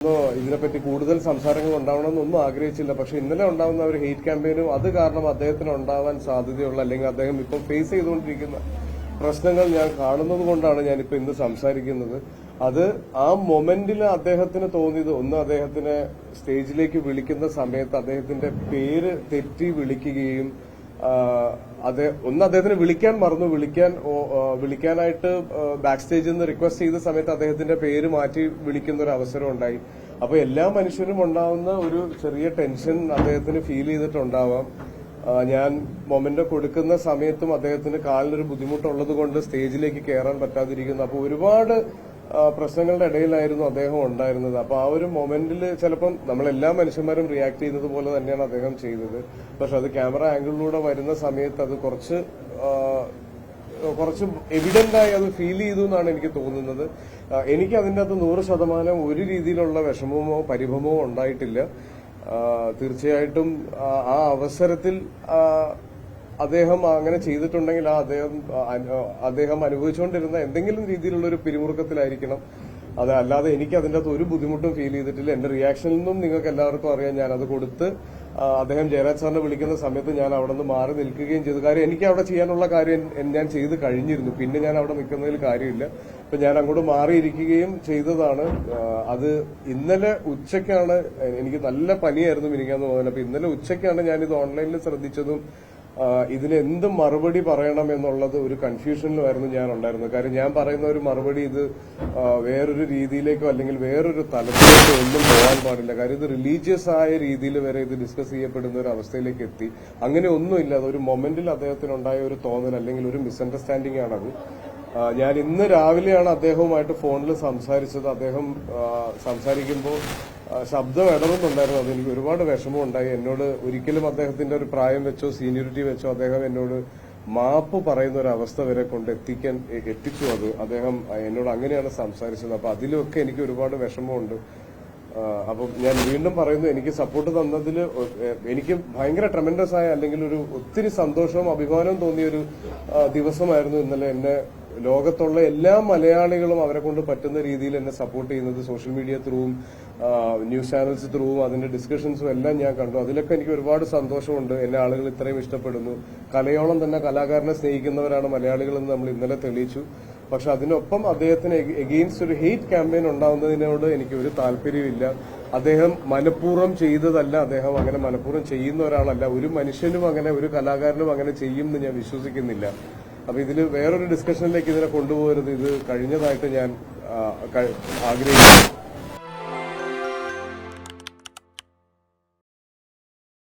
ഇതിനെപ്പറ്റി കൂടുതൽ സംസാരങ്ങൾ ഉണ്ടാവണമെന്നൊന്നും ആഗ്രഹിച്ചില്ല. പക്ഷെ ഇന്നലെ ഉണ്ടാവുന്ന ഒരു ഹെയ്റ്റ് ക്യാമ്പയിനും അത് കാരണം അദ്ദേഹത്തിന് ഉണ്ടാവാൻ സാധ്യതയുള്ള അല്ലെങ്കിൽ അദ്ദേഹം ഇപ്പം ഫേസ് ചെയ്തുകൊണ്ടിരിക്കുന്ന പ്രശ്നങ്ങൾ ഞാൻ കാണുന്നത് കൊണ്ടാണ് ഞാനിപ്പോൾ ഇന്ന് സംസാരിക്കുന്നത്. അത് ആ മൊമെന്റിൽ അദ്ദേഹത്തിന് തോന്നിയത് ഒന്ന്, അദ്ദേഹത്തിനെ സ്റ്റേജിലേക്ക് വിളിക്കുന്ന സമയത്ത് അദ്ദേഹത്തിന്റെ പേര് തെറ്റി വിളിക്കുകയും അദ്ദേഹത്തിന് വിളിക്കാൻ മറന്നു, വിളിക്കാനായിട്ട് ബാക്ക് സ്റ്റേജിൽ നിന്ന് റിക്വസ്റ്റ് ചെയ്ത സമയത്ത് അദ്ദേഹത്തിന്റെ പേര് മാറ്റി വിളിക്കുന്ന ഒരു അവസരം ഉണ്ടായി. അപ്പൊ എല്ലാ മനുഷ്യരും ഉണ്ടാവുന്ന ഒരു ചെറിയ ടെൻഷൻ അദ്ദേഹത്തിന് ഫീൽ ചെയ്തിട്ടുണ്ടാവാം. ഞാൻ മൊമെന്റ് കൊടുക്കുന്ന സമയത്തും അദ്ദേഹത്തിന് കാലിനൊരു ബുദ്ധിമുട്ടുള്ളത് കൊണ്ട് സ്റ്റേജിലേക്ക് കയറാൻ പറ്റാതിരിക്കുന്നു. അപ്പൊ ഒരുപാട് പ്രശ്നങ്ങളുടെ ഇടയിലായിരുന്നു അദ്ദേഹം ഉണ്ടായിരുന്നത്. അപ്പൊ ആ ഒരു മൊമെന്റിൽ ചിലപ്പം നമ്മളെല്ലാ മനുഷ്യന്മാരും റിയാക്ട് ചെയ്യുന്നത് പോലെ തന്നെയാണ് അദ്ദേഹം ചെയ്തത്. പക്ഷെ അത് ക്യാമറ ആംഗിളിലൂടെ വരുന്ന സമയത്ത് അത് കുറച്ച് എവിഡന്റായി അത് ഫീൽ ചെയ്തു എന്നാണ് എനിക്ക് തോന്നുന്നത്. എനിക്ക് അതിന്റെ അകത്ത് 100% ഒരു രീതിയിലുള്ള വിഷമമോ പരിഭവമോ ഉണ്ടായിട്ടില്ല. തീർച്ചയായിട്ടും ആ അവസരത്തിൽ അദ്ദേഹം അങ്ങനെ ചെയ്തിട്ടുണ്ടെങ്കിൽ അദ്ദേഹം അനുഭവിച്ചുകൊണ്ടിരുന്ന എന്തെങ്കിലും രീതിയിലുള്ള ഒരു പിരിമുറുക്കത്തിലായിരിക്കണം. അല്ലാതെ എനിക്ക് അതിന്റെ അകത്ത് ഒരു ബുദ്ധിമുട്ടും ഫീൽ ചെയ്തിട്ടില്ല. എന്റെ റിയാക്ഷനിൽ നിന്നും നിങ്ങൾക്ക് എല്ലാവർക്കും അറിയാം. ഞാനത് കൊടുത്ത് അദ്ദേഹം ജയരാജ് സാറിനെ വിളിക്കുന്ന സമയത്ത് ഞാൻ അവിടെ നിന്ന് മാറി നിൽക്കുകയും ചെയ്തു. കാര്യം എനിക്ക് അവിടെ ചെയ്യാനുള്ള കാര്യം ഞാൻ ചെയ്ത് കഴിഞ്ഞിരുന്നു. പിന്നെ ഞാൻ അവിടെ നിൽക്കുന്നതിൽ കാര്യമില്ല. അപ്പൊ ഞാൻ അങ്ങോട്ട് മാറിയിരിക്കുകയും ചെയ്തതാണ്. അത് ഇന്നലെ ഉച്ചയ്ക്കാണ്, എനിക്ക് നല്ല പനിയായിരുന്നു മിനിക്കാന്ന് പോകുന്നത്. അപ്പൊ ഇന്നലെ ഉച്ചയ്ക്കാണ് ഞാനിത് ഓൺലൈനിൽ ശ്രദ്ധിച്ചതും ഇതിന് എന്ത് മറുപടി പറയണം എന്നുള്ളത് ഒരു കൺഫ്യൂഷനിലുമായിരുന്നു ഞാൻ ഉണ്ടായിരുന്നത്. കാര്യം ഞാൻ പറയുന്ന ഒരു മറുപടി ഇത് വേറൊരു രീതിയിലേക്കോ അല്ലെങ്കിൽ വേറൊരു തലത്തിലേക്കോ ഒന്നും പോകാൻ പാടില്ല. കാര്യം ഇത് റിലീജിയസ് ആയ രീതിയിൽ വരെ ഇത് ഡിസ്കസ് ചെയ്യപ്പെടുന്ന ഒരു അവസ്ഥയിലേക്ക് എത്തി. അങ്ങനെ ഒന്നുമില്ല. അതൊരു മൊമെന്റിൽ അദ്ദേഹത്തിനുണ്ടായ ഒരു തോന്നൽ അല്ലെങ്കിൽ ഒരു മിസ്അണ്ടർസ്റ്റാൻഡിംഗ് ആണത്. ഞാൻ ഇന്ന് രാവിലെയാണ് അദ്ദേഹവുമായിട്ട് ഫോണിൽ സംസാരിച്ചത്. അദ്ദേഹം സംസാരിക്കുമ്പോൾ ശബ്ദം ഇടറുന്നുണ്ടായിരുന്നു. അതെനിക്ക് ഒരുപാട് വിഷമമുണ്ടായി. എന്നോട് ഒരിക്കലും അദ്ദേഹത്തിന്റെ ഒരു പ്രായം വെച്ചോ സീനിയോറിറ്റി വെച്ചോ അദ്ദേഹം എന്നോട് മാപ്പ് പറയുന്ന ഒരു അവസ്ഥ വരെ എത്തിച്ചു. അത് അദ്ദേഹം എന്നോട് അങ്ങനെയാണ് സംസാരിച്ചത്. അപ്പൊ അതിലൊക്കെ എനിക്ക് ഒരുപാട് വിഷമമുണ്ട്. അപ്പം ഞാൻ വീണ്ടും പറയുന്നു, എനിക്ക് സപ്പോർട്ട് തന്നതിൽ എനിക്ക് ഭയങ്കര ട്രെമൻഡസ് ആയ അല്ലെങ്കിൽ ഒരു ഒത്തിരി സന്തോഷവും അഭിമാനവും തോന്നിയൊരു ദിവസമായിരുന്നു ഇന്നലെ. എന്നെ ലോകത്തുള്ള എല്ലാ മലയാളികളും അവരെ കൊണ്ട് പറ്റുന്ന രീതിയിൽ എന്നെ സപ്പോർട്ട് ചെയ്യുന്നത് സോഷ്യൽ മീഡിയ ത്രൂവും ന്യൂസ് ചാനൽസ് ത്രൂവും അതിന്റെ ഡിസ്കഷൻസും എല്ലാം ഞാൻ കണ്ടു. അതിലൊക്കെ എനിക്ക് ഒരുപാട് സന്തോഷമുണ്ട്. എന്നെ ആളുകൾ ഇത്രയും ഇഷ്ടപ്പെടുന്നു. കലയോളം തന്നെ കലാകാരനെ സ്നേഹിക്കുന്നവരാണ് മലയാളികളെന്ന് നമ്മൾ ഇന്നലെ തെളിയിച്ചു. പക്ഷെ അതിനൊപ്പം അദ്ദേഹത്തിന് എഗെയിൻസ്റ്റ് ഒരു ഹെയ്റ്റ് ക്യാമ്പയിൻ ഉണ്ടാവുന്നതിനോട് എനിക്ക് ഒരു താല്പര്യമില്ല. അദ്ദേഹം മനഃപൂർവ്വം ചെയ്തതല്ല. അദ്ദേഹം അങ്ങനെ മനഃപൂർവ്വം ചെയ്യുന്ന ഒരാളല്ല. ഒരു മനുഷ്യനും അങ്ങനെ ഒരു കലാകാരനും അങ്ങനെ ചെയ്യുമെന്ന് ഞാൻ വിശ്വസിക്കുന്നില്ല. അപ്പൊ ഇതിൽ വേറൊരു ഡിസ്കഷനിലേക്ക് ഇതിനെ കൊണ്ടുപോകരുത്. ഇത് കഴിഞ്ഞതായിട്ട് ഞാൻ ആഗ്രഹിക്കുന്നു.